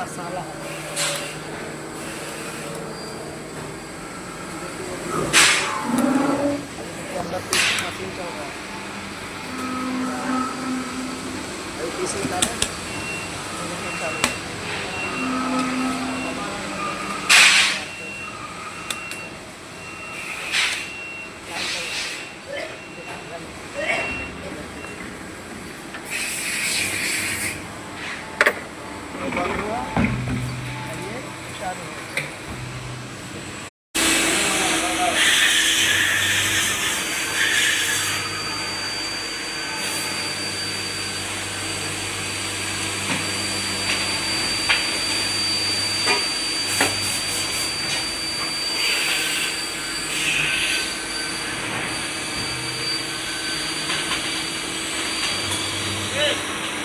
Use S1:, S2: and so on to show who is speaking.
S1: साला है। देखिए अंदर मशीन चल रहा है। अभी पीसी निकालें, मशीन चालू है। बंद हुआ, ये चालू है।